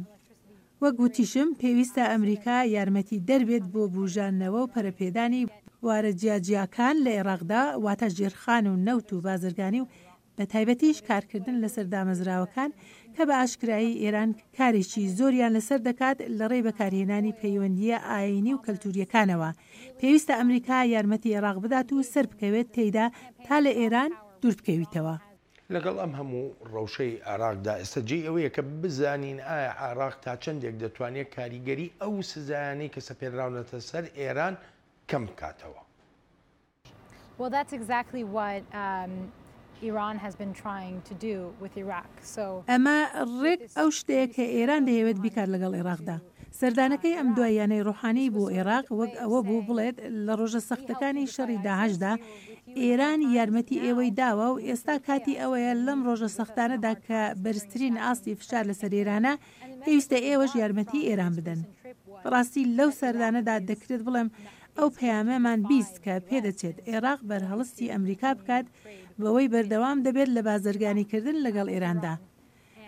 وەک گوتیشم پێویستە ئەمریکا یارمەتی دەربێت بۆ بوژانەوە و پەرەپێدانی وارە جیاجیاکان لە عێراقدا واتە ژێرخان و نەوت و بازرگانی و بە تایبەتیش کارکردن لەسەر دامەزراوەکان کە بە ئاشکرایی ئێران کارێکی زۆریان لەسەر دەکات لە ڕێی بەکارهێنانی پەیوەندیە ئاینی و کەلتوریەکانەوە. پێویستە ئەمریکا یارمەتی عێراق بدات و سەر بکەوێت تێیدا تا لە ئێران دوور بکەویتەوە. لەگەڵ ئەم هەموو ڕەوشەی عێراقدا ئێستاجێ ئەوەیە کە بزانین ئایا عێراق تا چەندێک دەتوانێت کاریگەری ئەو سزایانەی کە سەپێنراونەتە سەر ئێران کەم بکاتەوە. Iran has been trying to do with Iraq. ئەمە ڕێک ئەو شتەیە کە ئێران دەیەوێت بیکات لەگەڵ عێراقدا. سەردانەکەی ئەم دوایانەی ڕۆحانی بۆ عێراق وەک ئەوە بوو بڵێت لە ڕۆژە سەختەکانی شەڕی داهەشدا ئێران یارمەتی ئێوەی داوە و ئێستا کاتی ئەوەیە لەم ڕۆژە سەختانەدا کە بەرزترین ئاستی فشار لەسەر ئێرانە پێویستە ئێوەش یارمەتی ئێران بدەن. ڕاستی لەو سەردانەدا دەکرێت بڵێم ئەو پەیامەمان بیست کە پێدەچێت عێراق بەرهەڵستی ئەمریکا بکات بەوەی بەردەوام دەبێت لە بازرگانیکردن لەگەڵ ئێراندا.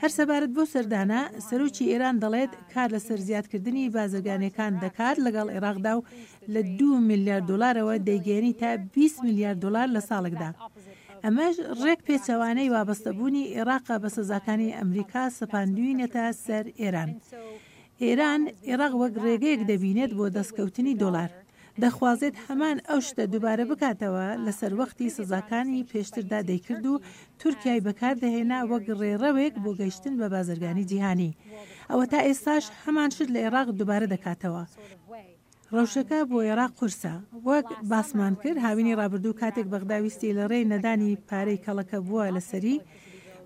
هەر سەبارەت بۆ سەردانە سەرۆکی ئێران دەڵێت کار لە سەرزیادکردنی بازرگانیەکان دەکات لەگەڵ عێراقدا و لە 2 میلیارد دلارەوە دەیگەێنی تا 20 میلیارد دلار لە ساڵێکدا. ئەمەش ڕێک پێچەوانەی وابەستەبوونی عێراق بە سزاکانی ئەمریکا سەپاندووینێتە سەر ئێران. ئێران عێراق وەک ڕێگەیەک دەبینێت بۆ دەستکەوتنی دۆلار دەخوازێت هەمان ئەو شتە دووبارە بکاتەوە لەسەر وەختی سزاکانی پێشتردا دەیکرد و تورکیای بەکاردەهێنا وەک ڕێڕەوێک بۆ گەیشتن بە بازرگانی جیهانی ئەوە تا ئێستاش هەمان شت لە عێراق دووبارە دەکاتەوە. ڕەوشەکە بۆ عێراق قورسە وەک باسمان کرد هاوینی ڕابردوو کاتێک بەغداویستی لە ڕێی نەدانی پارەی کەڵەکە بووە لەسەری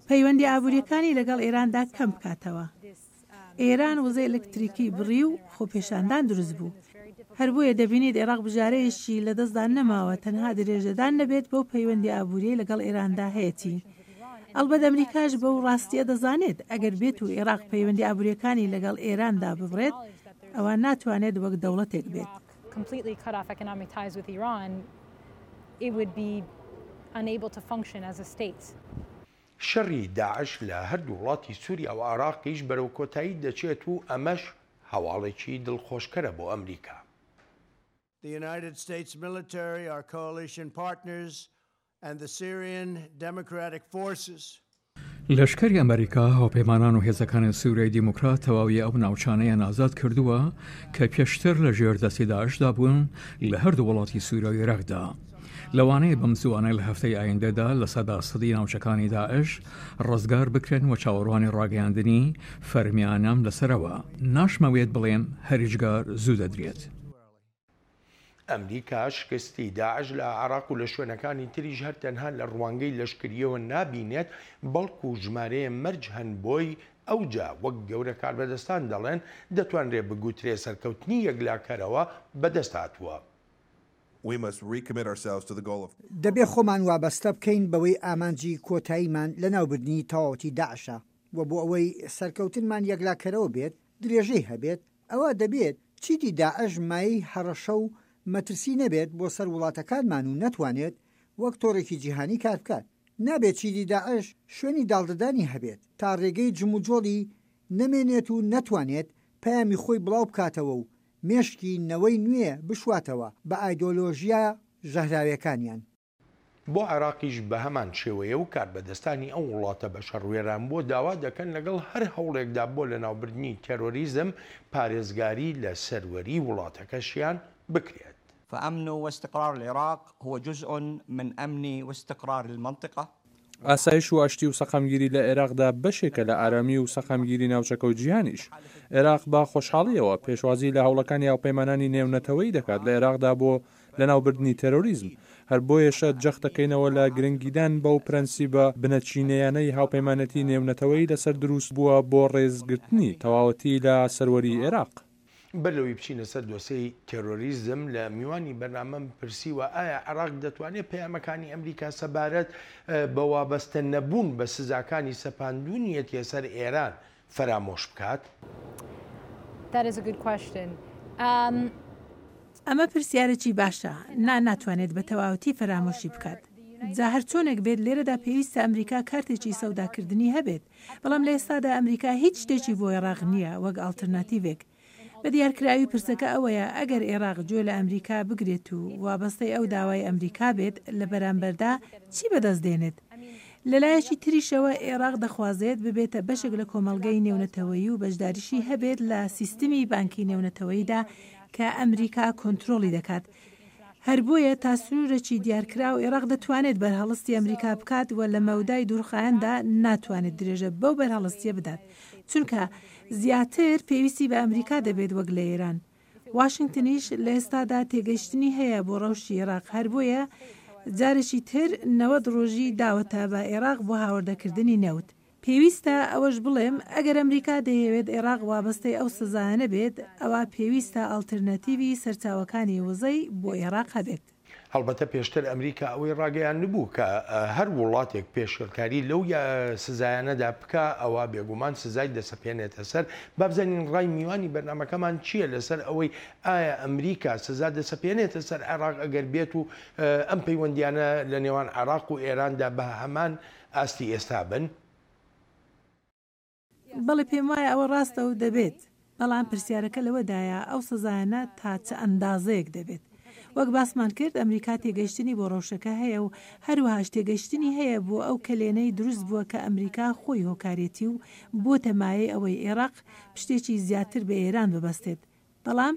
پەیوەندی ئابوووریەکانی لەگەڵ ئێراندا کەم بکاتەوە. ئێران وزەی ئەلکتریکی بڕی و خۆپێشاندان دروست بوو. هەر بۆیە دەبینیت عێراق بژارەیەشی لە دەستدان نەماوە تەنها درێژەدان نەبێت بەو پەیوەندی ئابووریەی لەگەڵ ئێراندا هەیەی. ئەلبەت ئەمریکاش بەو ڕاستیە دەزانێت ئەگەر بێت و عێراق پەیوەندی ئابووریەکانی لەگەڵ ئێراندا ببڕێت ئەوە ناتوانێت وەک دەوڵەتێک بێت. شەڕی داعش لە هەردوو وڵاتی سووریا و عێراقیش بەرەو کۆتایی دەچێت و ئەمەش هەواڵێکی دڵخۆشکەرە بۆ ئەمریکا. The United States military, our coalition partners, and the Syrian Democratic Forces. لەشکری ئەمریکا هاوپەیمانان و هێزەکانی سووریای دیموکرات تەواوی ئەو ناوچانەیان ئازاد کردووە کە پێشتر لە ژێردەستی داعشدا بوون لە هەردوو وڵاتی سووریا و عێراقدا. لەوانەیە بەم زوانەی لە هەفتەی ئایندەدا لە سەداسەدی ناوچەکانی داعش ڕزگار بکرێن و چاوەڕوانی ڕاگەیاندنی فەرمیانەم لەسەرەوە ناشمەوێت بڵێم هەریجگار زوو دەدرێت. ئەمریکا شکستی داعش لە عێراق و لە شوێنەکانی تریش هەر تەنها لە ڕوانگەی لەشکریەوە نابینێت بەڵکو ژمارەیە مەرج هەن بۆی ئەوجا وەک گەورە کاربەدەستان دەڵێن دەتوانرێت بگوترێ سەرکەوتنی یەکلاکەرەوە بەدەستهاتووە. دەبێ خۆمان وابەستە بکەین بەوەی ئامانجی کۆتاییمان لە ناوبردنی تەواوەتی داعشە و بۆ ئەوەی سەرکەوتنمان یەکلاکەرەوە بێت درێژەی هەبێت ئەوە دەبێت چیتی داعش مای هەڕەشە و مەترسی نەبێت بۆ سەر وڵاتەکانمان و نەتوانێت وەک تۆڕێکی جیهانی کار بکات. نابێت چیتی داعش شوێنی داڵدەدانی هەبێت تا ڕێگەی جموجۆڵی نەمێنێت و نەتوانێت پەیامی خۆی بڵاو بکاتەوە و مێشکی نەوەی نوێ بشواتەوە بە ئایدۆلۆژیا ژەهراویەکانیان. بۆ عێراقیش بە هەمان شێوەیە و کاربەدەستانی ئەو وڵاتە بە شەڕوێران بۆ داوا دەکەن لەگەڵ هەر هەوڵێکدا بۆ لە ناوبردنی تێرۆریزم پارێزگاری لە سەروەری وڵاتەکەشیان بکرێت. فأمن واستقرار العراق هو جزء من أمن واستقرار المنطقة. ئاسایش و ئاشتی و سەقامگیری لە عێراقدا بەشێکە لە ئارامی و سەقامگیری ناوچەکە و جیهانیش. عێراق با خۆشحاڵیەوە پێشوازی لە هەوڵەکانی هاوپەیمانانی نێونەتەوەی دەکات لە عێراقدا بۆ لە ناوبردنی تێرۆریزم. هەر بۆیەشە جەختەکەینەوە لە گرنگیدان بەو پرەنسیبە بنەچینەیانەی هاوپەیمانەتی نێونەتەوەی لەسەر دروست بووە بۆ ڕێزگرتنی تەواوەتی لە سەروەری عێراق. بەلەوەی بچینە سەر دۆسەی تێرۆریزم لە میوانی بەرنامەم پرسیوە ئایا عێراق دەتوانێت پەیامەکانی ئەمریکا سەبارەت بە وابەستە نەبوون بە سزاکانی سەپاندونیەتی سەر ئێران فرامۆش بکات؟ ئەمە پرسیارێکی باشە ناتوانێت بە تەواوەتی فرامۆشی بکات. جا هەر چۆنێک بێت لێرەدا پێویستە ئەمریکا کارتێکی سەوداکردنی هەبێت بەڵام لە ئێستادا ئەمریکا هیچ شتێکی بۆ عێراق نییە وەک ئالتەرناتیڤێک. بە دیارکراوی پرسەکە ئەوەیە ئەگەر عێراق گوێ لە ئەمریکا بگرێت و وابەستەی ئەو داوای ئەمریکا بێت لە بەرامبەردا چی بەدەست دێنێت؟ لەلایەکی تریشەوە عێراق دەخوازێت ببێتە بەشێک لە کۆمەڵگەی نێونەتەوەیی و بەشداریشی هەبێت لە سیستمی بانکی نێونەتەوەییدا کە ئەمریکا کۆنتترۆلی دەکات. هەر بۆیە تا سنوورێکی دیارکرا و عێراق دەتوانێت بەرهەڵستی ئەمریکا بکات و لە مەودای دوورخایەندا ناتوانێت درێژە بەو بەرهەڵستیە بدات چونکە زیاتر پێویستی بە ئەمریکا دەبێت وەک لە ئێران. واشنگتنیش لە ئێستادا تێگەیشتنی هەیە بۆ ڕەوشی عێراق هەر بۆیە جارێکی تر 90 ڕۆژی داوەتە بە عێراق بۆ هاوردەکردنی نەوت. پێویستە ئەوەش بڵێم ئەگەر ئەمریکا دەیەوێت عێراق وابەستەی ئەو سزایانە بێت ئەوە پێویستە ئالتەرناتیڤی سەرچاوەکانی وزەی بۆ عێراق هەبێت. هەڵبەتە پێشتر ئەمریکا ئەوەی ڕاگەیان نبوو کە هەر وڵاتێک پێشکاری لەو سزایانەدا بکە ئەوە بێگومان سزای دەسەپێنێتە سەر. با بزانین ڕای میوانی بەرنامەکەمان چییە لەسەر ئەوەی ئایا ئەمریکا سزا دەسەپێنێتە سەر عێراق ئەگەر بێت و ئەم پەیوەندیانە لە نێوان عێراق و ئێراندا بە هەمان ئاستی ئێستا بن؟ بەڵێ پێم وایە ئەوە ڕاستە و دەبێت بەڵام پرسیارەکە لەوەدایە ئەو سزایانە تا چه ئەندازەیەک دەبێت وەک باسمان کرد ئەمریکا تێگەیشتنی بۆ ڕەوشەکە هەیە و هەروەهاش تێگەیشتنی هەیە بۆ ئەو کلێنەی دروست بووە کە ئەمریکا خۆی هۆکارێتی و بۆتە مایەی ئەوەی عێراق پشتێکی زیاتر بە ئێران ببەستێت. بەڵام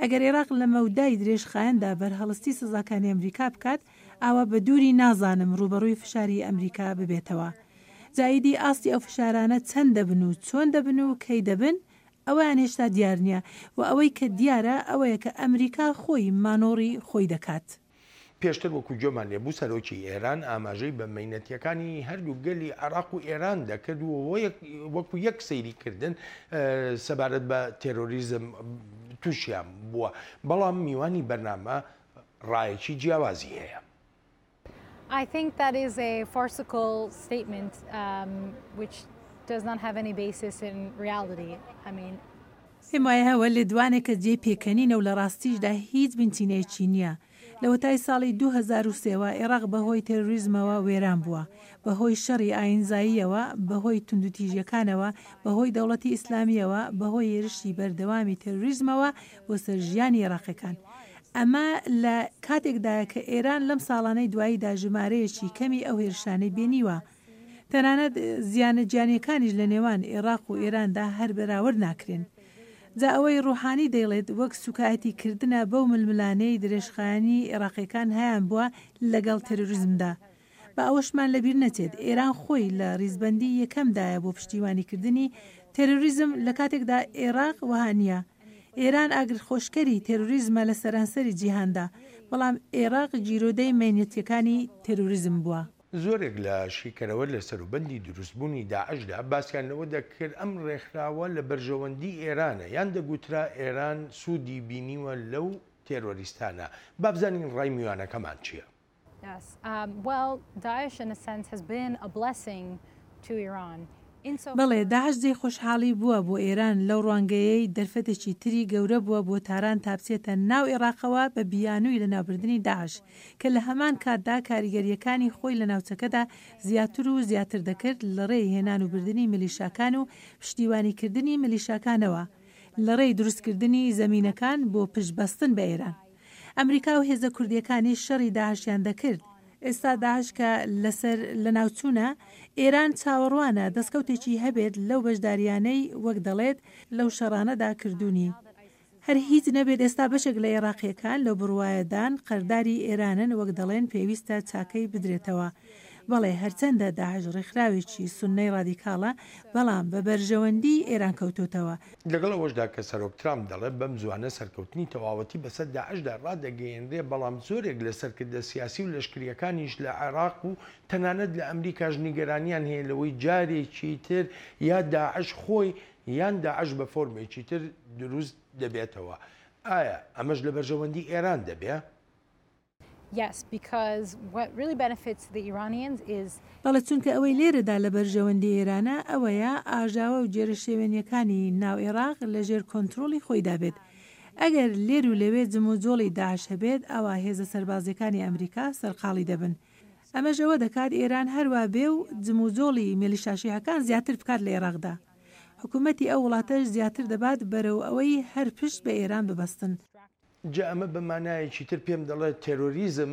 ئەگەر عێراق لە مەودای درێژخایەندا بەرهەڵستی سزاکانی ئەمریکا بکات ئاوا بە دووری نازانم ڕوبەڕووی فشاری ئەمریکا ببێتەوە. جاییدی ئاستی ئەو فشارانە چەند دەبن و چۆن دەبن و کەی دەبن ئەوەیان هێشتا دیار نییە و ئەوەی کە دیارە ئەوەیە کە ئەمریکا خۆی مانۆڕی خۆی دەکات. پێشتر وەکو جۆمان لێبوو سەرۆکی ئێران ئاماژەی بە مەینەتیەکانی هەردوو گەلی عێراق و ئێران دەکرد و وەکو یەک سەیریکردن سەبارەت بە تێرۆریزم تووشیان بووە، بەڵام میوانی بەرنامە ڕایەکی جیاوازی هەیە. I think that is a farcical statement which does not have any basis in reality. I mean, حمایە هەوە لە دوانێکە جێ پێکەنینە و لە ڕاستیشدا هیچ بنچینەیەکی نییە. لە وەتای ساڵی 2003ەوە عێراق بەهۆی تێرۆریزمەوە وێران بووە، بەهۆی شەڕی ئاینزاییەوە، بەهۆی توندوتیژیەکانەوە، بەهۆی دەوڵەتی ئیسلامیەوە، بەهۆی هێرشی بەردەوامی تێرۆریزمەوە بۆ سەر ژیانی عێراقیەکان. ئەمە لە کاتێکدایە کە ئێران لەم ساڵانەی دواییدا ژمارەیەکی کەمی ئەو هێرشانەی بێنیوە. تەنانەت زیانە گیانیەکانیش لە نێوان عێراق و ئێراندا هەر بەراورد ناکرێن. جا ئەوەی ڕوحانی دەیڵێت وەک سوکایەتی کردنە بەو ململانەی درێژخایانی عێراقیەکان هەیان بووە لەگەڵ تێرۆریزمدا. بە ئەوەشمان لەبیر نەچێت ئێران خۆی لە ڕیزبەندی یەکەمدایە بۆ پشتیوانیکردنی تێرۆریزم لە کاتێکدا عێراق وەها نییە. ئێران ئاگرخۆشکەری تێرۆریزمە لە سەرانسەری جیهاندا، بەڵام عێراق جیرۆدەی مەینەتیەکانی تێرۆریزم بووە. زۆرێک لە شیکەرەوە لە سەروبەندی دروستبوونی داعشدا باسییانەوە دەکرد ئەم ڕێکخراوە لە بەرژەوەندی ئێرانە یان دەگوترا ئێران سوودی بینیوە لەو تێرۆریستانە. بابزانین ڕای میوانەکەمان چییە؟ Yes. Well, Daesh in a sense has been a blessing to Iran. بەڵێ داعش جێی خۆشحاڵی بووە بۆ ئێران لەو ڕوانگەیەی دەرفەتێکی تری گەورە بووە بۆ تاران تاپسێتە ناو عێراقەوە بە بیانووی لە ناوبردننی داعش کە لە هەمان کاتدا کاریگەریەکانی خۆی لە ناوچەکەدا زیاتر و زیاتر دەکرد لە ڕێی هێنان و بردننی ملیشاکان و پشتیوانیکردنی ملیشاکانەوە لە ڕێی دروستکردنی زەمینەکان بۆ پشتبەستن بە ئێران. ئەمریکا و هێزە کوردیەکانی شەڕی داعشیان دەکرد. ئێستا داعش کە لەسەر لە ناوچوونە ئێران چاوەڕوانە دەستکەوتێکی هەبێت لەو بەشداریانەی وەک دەڵێت لەو شەڕانەدا کردوونی. هەر هیچ نەبێت ئێستا بەشێک لە عێراقیەکان لەو بڕوایەدان قەرداری ئێرانن وەک دەڵێن پێویستە چاکەی بدرێتەوە. بەڵێ هەرچەندە داعش ڕێکخراوێکی سوننەی ڕادیکاڵە بەڵام بە بەرژەوەندی ئێران کەوتوتەوە. لەگەڵ ئەوەشدا کە سەرۆک ترامپ دەڵێت بەم زوانە سەرکەوتنی تەواوەتی بەسەر داعشدا ڕادەگەیەنرێ، بەڵام زۆرێک لە سەرکردە سیاسی و لەشکریەکانیش لە عێراق و تەنانەت لە ئەمریکاش نیگەرانیان هەیە لەوەی جارێکی تر یا داعش خۆی یان داعش بە فۆرمێکی تر دروست دەبێتەوە. ئایا ئەمەش لە بەرژەوەندی ئێران دەبێت؟ Yes, because what really benefits the Iranians is بەڵێ چونکە ئەوەی لێرەدا لە بەرژەوەندی ئێرانە ئەوەیە ئاژاوە و جێرە شێوێنیەکانی ناو عێراق لە ژێر کۆنتترۆلی خۆیدا بێت. ئەگەر لێر و لەوێ جموجۆڵی داعش هەبێت ئەوە هێزە سەربازەکانی ئەمریکا سەرقاڵی دەبن. ئەمەش ئەوە دەکات ئێران هەروە بێ و جموجۆڵی مێلیشاشیەکان زیاتر بکات لە عێراقدا. حکوومەتی ئەو وڵاتەش زیاتر دەبات بەرەو ئەوەی هەر پشت بە ئێران ببەستن. جا ئەمە بەمانایەکی تر پێم دەڵێت تێرۆریزم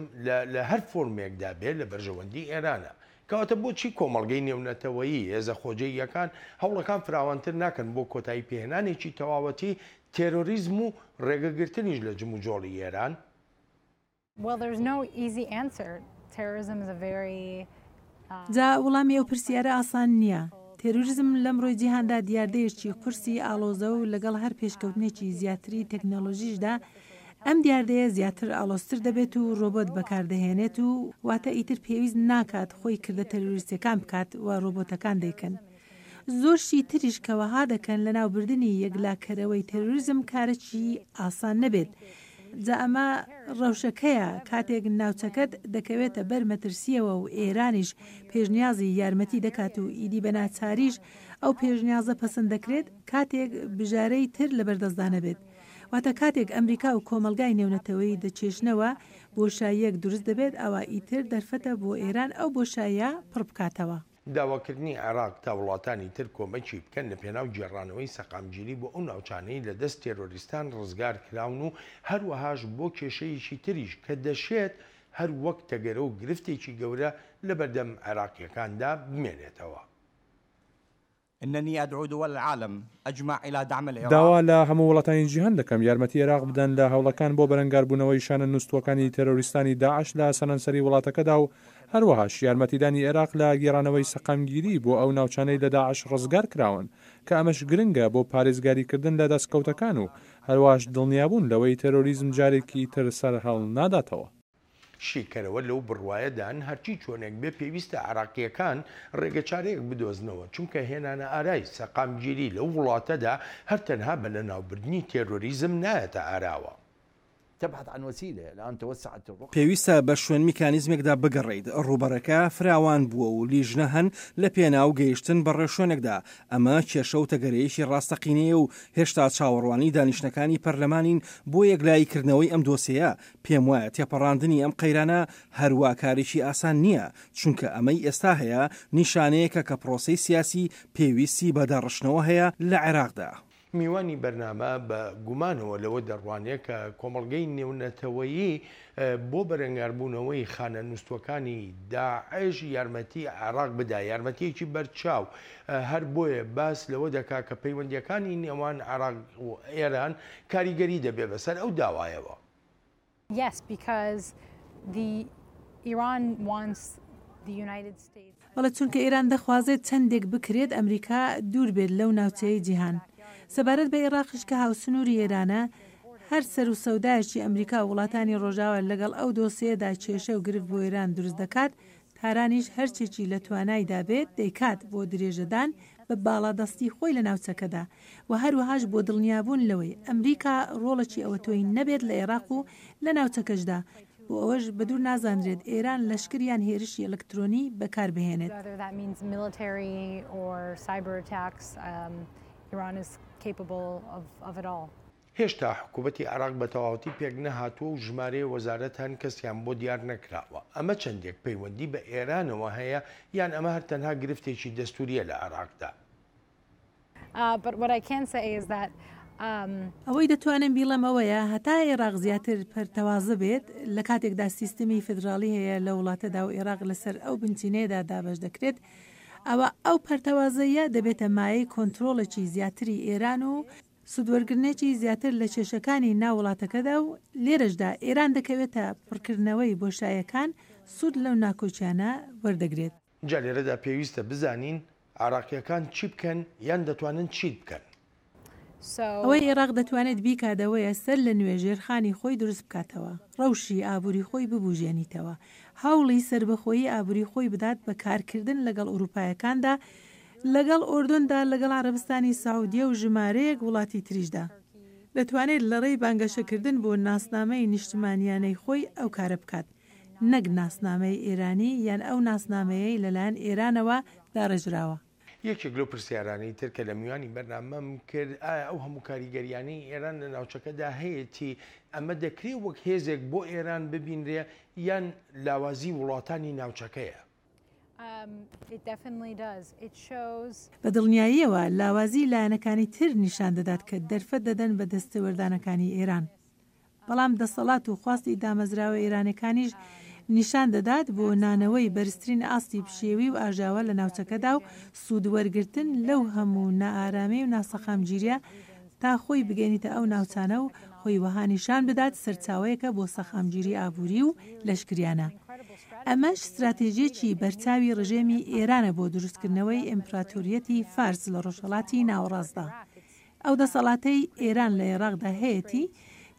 لە هەر فۆرمێکدا بێت لە بەرژەوەندی ئێرانە. کەواتە بۆچی کۆمەڵگەی نێونەتەوەیی هێزە خۆجێیەکان هەوڵەکان فراوانتر ناکەن بۆ کۆتایی پێهێنانێکی تەواوەتی تێرۆریزم و ڕێگەگرتنیش لە جموجۆڵی ئێران؟ جا وەڵامی ئەو پرسیارە ئاسان نییە. تێرۆریزم لەم ڕۆی جیهاندا دیاردەیەکی قورسی ئالۆزە و لەگەڵ هەر پێشکەوتنێکی زیاتری تەکنۆلۆژیشدا ئەم دیاردەیە زیاتر ئالۆستر دەبێت و ڕۆبۆت بەکاردەهێنێت و واتە ئیتر پێویست ناکات خۆی کردە تەروریستەکان بکات و ڕۆبۆتەکان دەیکەن. زۆرشی تریش کەوەها دەکەن لە ناوبردننی یەکلاکەرەوەی تەروریزم کارێکی ئاسان نەبێت. جا ئەمە ڕەوشەکەیە کاتێک ناوچەکەت دەکەوێتە بەر مەترسیەوە و ئێرانیش پێشنیازی یارمەتی دەکات و ئیدی بە ناچاریش ئەو پێشنیازە پەسەند دەکرێت کاتێک بژارەی تر لە بەردەستدانە بێت. واتە کاتێک ئەمریکا و کۆمەلگای نێونەتەوەی دەچێشنەوە بۆشاییەک دروست دەبێت ئەوە ئیتر دەرفەتە بۆ ئێران ئەو بۆشاییە پڕ بکاتەوە. داواکردنی عێراق تا وڵاتانی تر کۆمەکی بکەن لە پێناو گێڕانەوەی سەقامگیری بۆ ئەو ناوچانەی لە دەست تێرۆریستان ڕزگار کراون و هەروەهاش بۆ کێشەیەکی تریش کە دەشێت هەر وەک تەگەرە و گرفتێکی گەورە لە بەردەم عێراقیەکاندا بمێنێتەوە. إنني أدعو دول العالم أجمع إلى دعم العراق. داوا لە هەموو وڵاتانی جیهان دەکەم یارمەتی عێراق بدەن لە هەوڵەکان بۆ بەرەنگاربوونەوەی شانە نووسوەکانی تێرۆریستانی داعش لە سەرانسەری وڵاتەکەدا و هەروەهاش یارمەتیدانی عێراق لە گێڕانەوەی سەقامگیری بۆ ئەو ناوچانەی لە داعش ڕزگار کراون کە ئەمەش گرنگە بۆ پارێزگاریکردن لە دەستکەوتەکان و هەروەهاش دڵنیابوون لەوەی تێرۆریزم جارێکی تر سەرهەڵ ناداتەوە. شیکەرەوە لەو بڕوایەدان هەرچی چۆنێک بێ پێویستە عراقیەکان ڕێگەچارەیەک بدۆزنەوە چونکە هێنانە ئارای سەقامگیری لەو وڵاتەدا هەر تەنها بە لەناوبردنی تێرۆریزم نایەتە ئاراوە. پێویستە بە شوێن میکانیزمێکدا بگەڕێیت ڕوبەرەکە فراوان بووە و لیژنە هەن لە پێناو گەیشتن بە ڕێشوێنێکدا ئەمە کێشە و تەگەرەیەکی ڕاستەقینەیە و هێشتا چاوەڕوانی دانیشتەکانی پەرلەمانین بۆ یەکلاییکردنەوەی ئەم دۆسەیە پێم وایە تێپەڕاندنی ئەم قەیرانە هەروە کارێکی ئاسان نییە چونکە ئەمەی ئێستا هەیە نیشانەیەکە کە پرۆسەی سیاسی پێویستی بەدەڕشنەوە هەیە لە عێراقدا. میوانی بەرنامە بە گومانەوە لەوە دەڕوانەیە کە کۆمەڵگەی نێونەتەوەیی بۆ بەرەنگاربوونەوەی خانە نووسوەکانی داعش یارمەتی عێراق بدا یارمەتیەکی بەرچاو هەر بۆیە باس لەوە دەکا کە پەیوەندیەکانی نێوان عێراق و ئێران کاریگەری دەبێ بەسەر ئەو داوایەوە. Yes, because Iran wants the United States. وڵە چونکە ئێران دەخوازێت چەندێک بکرێت ئەمریکا دوور بێت لەو ناوچەی جیهان. سەبارەت بە عێراقش کە هاوسنووری ئێرانە هەر سەر و سەودایەکی ئەمریکا وڵاتانی ڕۆژاوە لەگەڵ ئەو دۆسیەدا کێشە و گرفت بۆ ئێران دروست دەکات تارانیش هەرچێکی لە توانایدا بێت دەیکات بۆ درێژەدان بە باڵادەستی خۆی لە ناوچەکەدا و هەروەهاش بۆ دڵنیابوون لەوەی ئەمریکا ڕۆڵەکی ئەوە تۆی نەبێت لە عێراق و لە ناوچەکەشدا بۆ ئەوەش بەدوور نازانرێت ئێران لەشکریان هێرشی ئەلکترۆنی بەکاربهێنێت. هێشتا حکوومەتی عێراق بە تەواوەتی پێک نەهاتووە و ژمارەی وەزارەت هەن کەسیان بۆ دیار نەکراوە. ئەمە چەندێک پەیوەندی بە ئێرانەوە هەیە یان ئەمە هەر تەنها گرفتێکی دەستوریە لە عێراقدا. ئەوەی دەتوانم بیڵێمەوەیە هەتا عێراق زیاتر پەرتەوازە بێت لە کاتێکدا سیستمی فدرالی هەیە لە وڵاتەدا و عێراق لەسەر ئەو بنچینەیەدا دابەش دەکرێت ئەوە ئەو پەرتەوازەیە دەبێتە مایەی کۆنتترۆڵێکی زیاتری ئێران و سوودوەرگرنێکی زیاتر لە کێشەکانی ناوڵاتەکەدا و لێرەشدا ئێران دەکەوێتە پڕکردنەوەی بۆشایەکان سوود لەو ناکۆچیانە وەردەگرێت. جا لێرەدا پێویستە بزانین عێراقیەکان چی بکەن یان دەتوانن چیت بکەن. ئەوەی عێراق دەتوانێت بیکاتەوەیە سەر لە نوێ ژێرخانی خۆی دروست بکاتەوە ڕەوشی ئابووری خۆی ببوژێنیتەوە هەوڵی سربەخۆیی ئابووری خۆی بدات بە کارکردن لەگەڵ ئوروپایەکاندا لەگەڵ ئۆردۆندا لەگەڵ عەرەبستانی سەعودیە و ژمارەیەک وڵاتی تریشدا دەتوانێت لە ڕێی بانگەشەکردن بۆ ناسنامەی نیشتمانیانەی خۆی ئەو کارە بکات نەک ناسنامەی ئێرانی یان ئەو ناسنامەیەی لەلایەن ئێرانەوە داڕێژراوە. یەکێک لەو پرسیارانەی تر کە لە میوانی بەرنامەم کرد ئایا ئەو هەموو کاریگەریانەی ئێران لە ناوچەکەدا هەیەی ئەمە دەکرێت وەک هێزێک بۆ ئێران ببینرێ یان لاوازی وڵاتانی ناوچەکەیە؟ بە دڵنیاییەوە لاوازی لایەنەکانی تر نیشان دەدات کە دەرفەت دەدەن بە دەستەوەردانەکانی ئێران بەڵام دەسەڵات و خواستی دامەزراوە ئێرانەکانیش نیشان دەدات بۆ نانەوەی بەرزترین ئاستی پشێوی و ئاژاوە لە ناوچەکەدا و سوودوەرگرتن لەو هەموو نائارامی و ناسەخامگیریە تا خۆی بگەێنیتە ئەو ناوچانە و خۆی وەها نیشان بدات سەرچاوەیەکە بۆ سەخامگیری ئابووری و لەشکریانە. ئەمەش استراتێژیەکی بەرچاوی ڕژێمی ئێرانە بۆ دروستکردنەوەی ئیمپراتۆریەتی فارس لە ڕۆژهەڵاتی ناوەڕاستدا. ئەو دەسەڵاتەی ئێران لە عێراقدا هەیەی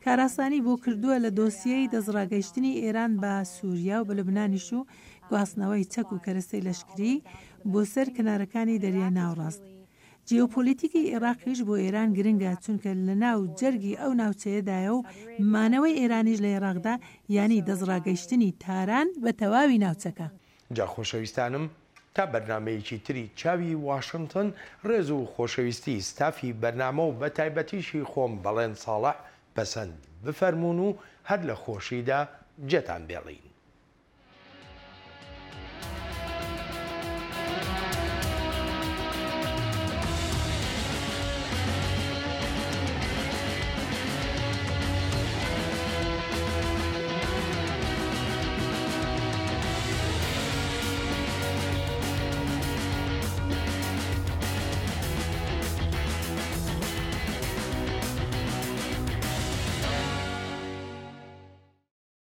کاراسانی بۆ کردووە لە دۆسیەی دەزڕاگەیشتنی ئێران بە سووریا و بە لوبنانیش و گواستنەوەی چەک و کەرەستەی لەشکری بۆ سەر کنارەکانی دەریای ناوڕاست. جیۆپۆلیتیکی عێراقیش بۆ ئێران گرنگە چونکە لە ناو جەرگی ئەو ناوچەیەدایە و مانەوەی ئێرانیش لە عێراقدا ینی دەزڕاگەیشتنی تاران بە تەواوی ناوچەکە. جا خۆشەویستانم تا بەرنمەیەکی تری چاوی واشنگتن ڕێز و خۆشەویستی ستافی بەرنامە و بە تایبەتیشی خۆم بەڵێن ساڵح پەسەند بفەرمونون و هەر لە خۆشیدا جێتان بێڵین.